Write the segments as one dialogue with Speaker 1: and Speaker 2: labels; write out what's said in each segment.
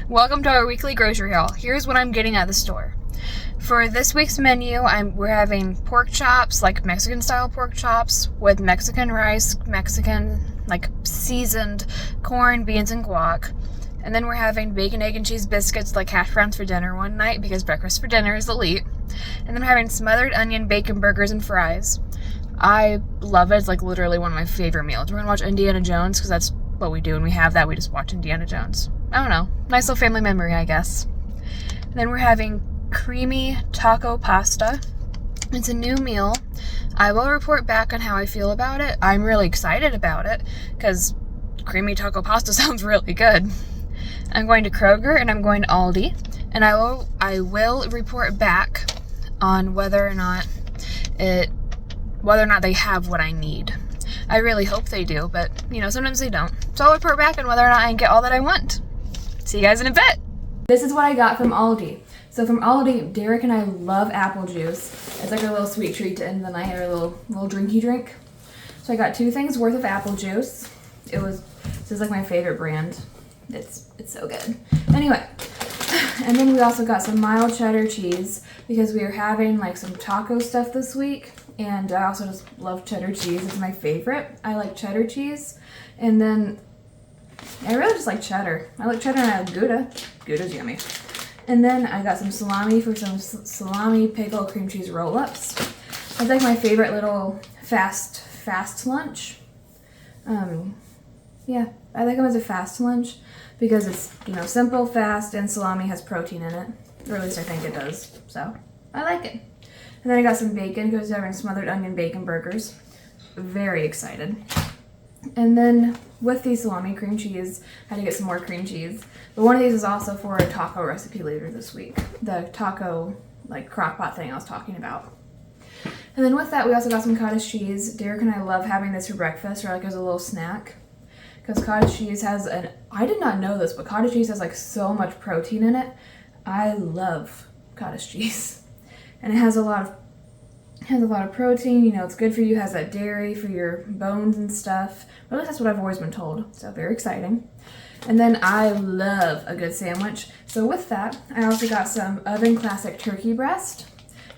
Speaker 1: Welcome to our weekly grocery haul. Here's what I'm getting at the store. For this week's menu, we're having pork chops, like Mexican style pork chops with Mexican rice, Mexican seasoned corn, beans, and guac. And then we're having bacon, egg, and cheese biscuits like hash browns for dinner one night because breakfast for dinner is elite. And then we're having smothered onion bacon burgers and fries. I love it. It's like literally one of my favorite meals. We're going to watch Indiana Jones because that's what we do when we have that. We just watch Indiana Jones. I don't know. Nice little family memory, I guess. And then we're having creamy taco pasta. It's a new meal. I will report back on how I feel about it. I'm really excited about it because creamy taco pasta sounds really good. I'm going to Kroger and I'm going to Aldi, and I will report back on whether or not they have what I need. I really hope they do, but sometimes they don't. So I'll report back on whether or not I can get all that I want. See you guys in a bit. This is what I got from Aldi. So from Aldi, Derek and I love apple juice. It's like a little sweet treat to end the night, or a little drinky drink. So I got 2 things worth of apple juice. This is like my favorite brand. It's so good. Anyway, and then we also got some mild cheddar cheese because we are having like some taco stuff this week, and I also just love cheddar cheese. It's my favorite. I like cheddar cheese, and then I really just like cheddar. I like cheddar and I like Gouda. Gouda's yummy. And then I got some salami for some salami pickle cream cheese roll-ups. It's like my favorite little fast lunch. Yeah, I like them as a fast lunch because it's, simple, fast, and salami has protein in it. Or at least I think it does. So, I like it. And then I got some bacon because we're having smothered onion bacon burgers. Very excited. And then with the salami cream cheese, I had to get some more cream cheese. But one of these is also for a taco recipe later this week. The taco, crock pot thing I was talking about. And then with that, we also got some cottage cheese. Derek and I love having this for breakfast or as a little snack. Because cottage cheese has I did not know this, but cottage cheese has so much protein in it. I love cottage cheese. And it has a lot of protein, it's good for you, it has that dairy for your bones and stuff. At least that's what I've always been told, so very exciting. And then I love a good sandwich. So with that, I also got some oven classic turkey breast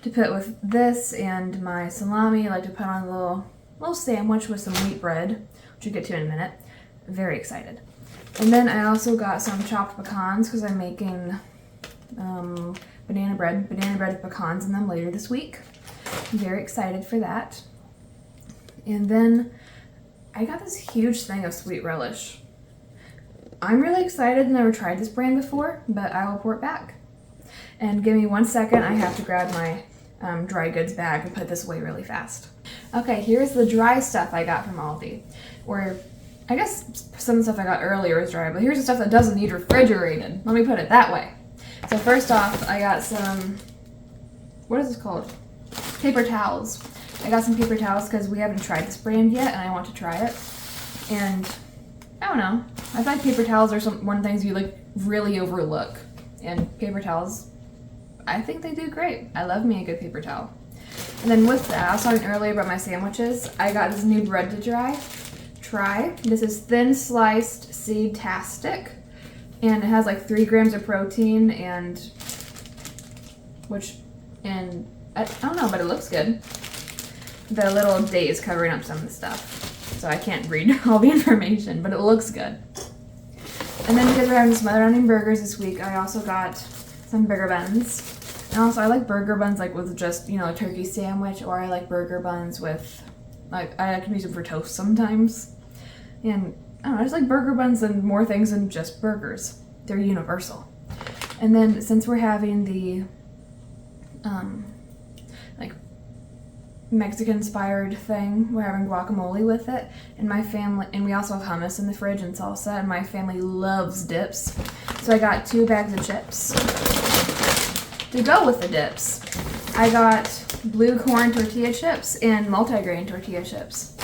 Speaker 1: to put with this and my salami. I like to put on a little sandwich with some wheat bread, which we'll get to in a minute. Very excited. And then I also got some chopped pecans because I'm making banana bread with pecans in them later this week. I'm very excited for that. And then I got this huge thing of sweet relish. I'm really excited. Never tried this brand before, but I will report back. And give me 1 second. I have to grab my dry goods bag and put this away really fast. Okay, here's the dry stuff I got from Aldi. Or I guess some of the stuff I got earlier is dry, but here's the stuff that doesn't need refrigerated. Let me put it that way. So first off, I got some, what is this called? Paper towels. I got some paper towels because we haven't tried this brand yet and I want to try it. And I don't know. I find paper towels are one of the things you really overlook. And paper towels, I think they do great. I love me a good paper towel. And then with that, I was talking earlier about my sandwiches. I got this new bread to try. This is thin sliced seed-tastic. And it has 3 grams of protein and I don't know, but it looks good. The little date is covering up some of the stuff, so I can't read all the information, but it looks good. And then because we're having smothered onion burgers this week, I also got some burger buns. And also I like burger buns with just, a turkey sandwich, or I like burger buns with, I like to use them for toast sometimes. And I don't know, I just like burger buns and more things than just burgers. They're universal. And then since we're having the Mexican-inspired thing, we're having guacamole with it, and my family, and we also have hummus in the fridge and salsa, and my family loves dips. So I got 2 bags of chips to go with the dips. I got blue corn tortilla chips and multigrain tortilla chips.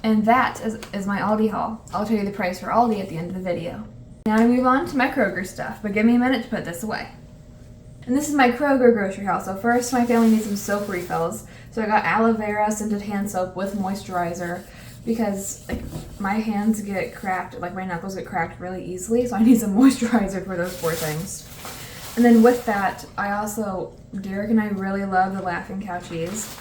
Speaker 1: And that is my Aldi haul. I'll tell you the price for Aldi at the end of the video. Now I move on to my Kroger stuff, but give me a minute to put this away. And this is my Kroger grocery haul. So first, my family needs some soap refills. So I got aloe vera scented hand soap with moisturizer because like my hands get cracked, like my knuckles get cracked really easily, so I need some moisturizer for those poor things. And then with that, Derek and I really love the Laughing Cow cheese.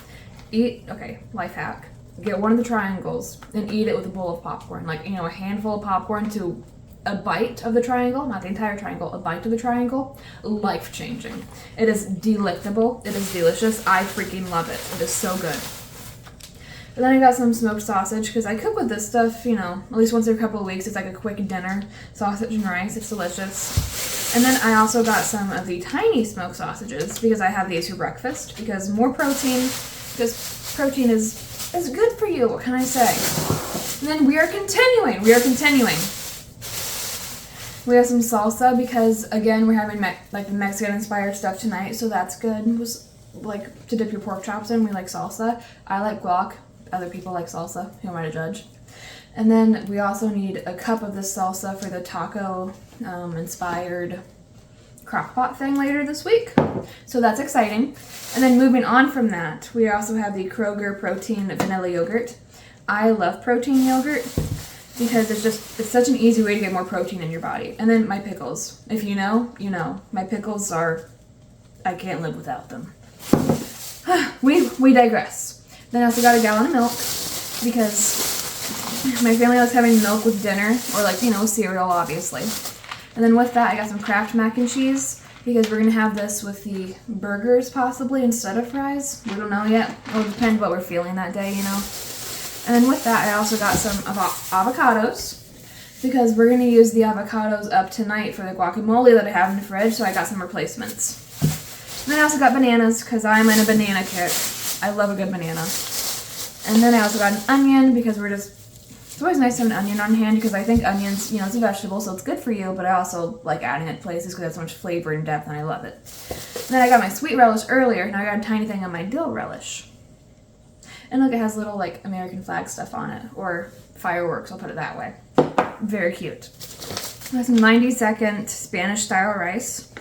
Speaker 1: Life hack. Get one of the triangles and eat it with a bowl of popcorn. Like, a handful of popcorn to a bite of the triangle, not the entire triangle, a bite of the triangle. Life-changing. It is delectable. It is delicious. I freaking love it. It is so good. And then I got some smoked sausage because I cook with this stuff, at least once every couple of weeks. It's like a quick dinner. Sausage and rice. It's delicious. And then I also got some of the tiny smoked sausages because I have these for breakfast because more protein, because protein is good for you. What can I say? And then we are continuing. We have some salsa because, again, we're having the Mexican-inspired stuff tonight, so that's good. It was like to dip your pork chops in. We like salsa. I like guac. Other people like salsa. Who am I to judge? And then we also need a cup of this salsa for the taco-inspired crock-pot thing later this week. So that's exciting. And then moving on from that, we also have the Kroger Protein Vanilla Yogurt. I love protein yogurt because it's such an easy way to get more protein in your body. And then my pickles. If you know, you know. My pickles I can't live without them. We digress. Then I also got a gallon of milk because my family likes having milk with dinner or cereal, obviously. And then with that, I got some Kraft mac and cheese because we're going to have this with the burgers possibly instead of fries. We don't know yet. It'll depend what we're feeling that day, And then with that, I also got some avocados because we're going to use the avocados up tonight for the guacamole that I have in the fridge, so I got some replacements. And then I also got bananas because I'm in a banana kick. I love a good banana. And then I also got an onion because it's always nice to have an onion on hand because I think onions, it's a vegetable, so it's good for you, but I also like adding it places because it has so much flavor and depth, and I love it. And then I got my sweet relish earlier, now I got a tiny thing on my dill relish. And look, it has little, American flag stuff on it, or fireworks, I'll put it that way. Very cute. I have some 90-second Spanish-style rice.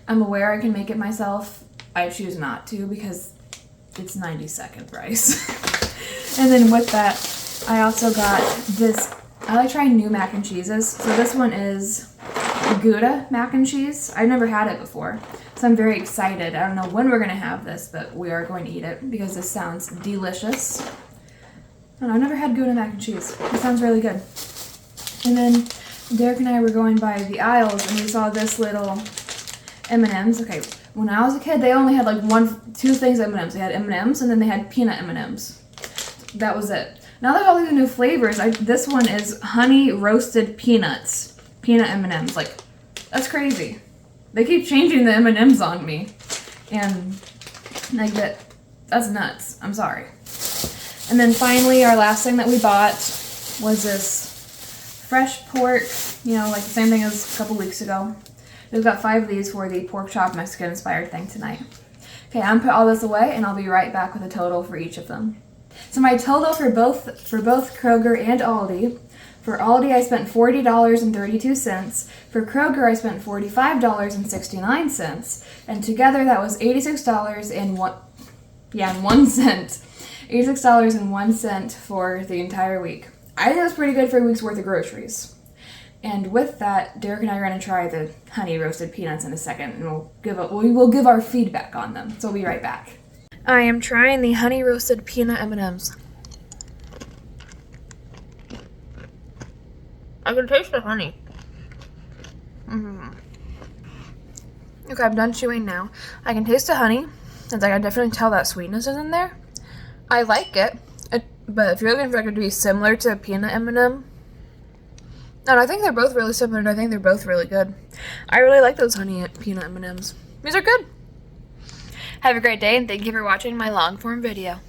Speaker 1: I'm aware I can make it myself. I choose not to because it's 90-second rice. And then with that, I also got this. I like trying new mac and cheeses. So this one is Gouda mac and cheese. I've never had it before, so I'm very excited. I don't know when we're going to have this, but we are going to eat it because this sounds delicious. And I've never had Gouda mac and cheese. It sounds really good. And then Derek and I were going by the aisles, and we saw this little M&Ms. Okay, when I was a kid, they only had two things M&Ms. They had M&Ms, and then they had peanut M&Ms. That was it. Now there's all these new flavors. This one is honey roasted peanuts. Peanut M&Ms. That's crazy. They keep changing the M&Ms on me. And, that's nuts. I'm sorry. And then finally, our last thing that we bought was this fresh pork, the same thing as a couple weeks ago. We've got 5 of these for the pork chop Mexican-inspired thing tonight. Okay, I'm going to put all this away, and I'll be right back with a total for each of them. So my total for both Kroger and Aldi. For Aldi, I spent $40.32. For Kroger, I spent $45.69. And together, that was $86.01. $86.01 for the entire week. I think that's pretty good for a week's worth of groceries. And with that, Derek and I are going to try the honey roasted peanuts in a second, and we will give our feedback on them. So we'll be right back. I am trying the honey roasted peanut M&Ms. I can taste the honey. Okay, I'm done chewing now. I can taste the honey. I can definitely tell that sweetness is in there. I like it, but if you're looking for it to be similar to a peanut M&M, and I think they're both really similar, and I think they're both really good. I really like those honey peanut M&Ms. These are good. Have a great day, and thank you for watching my long-form video.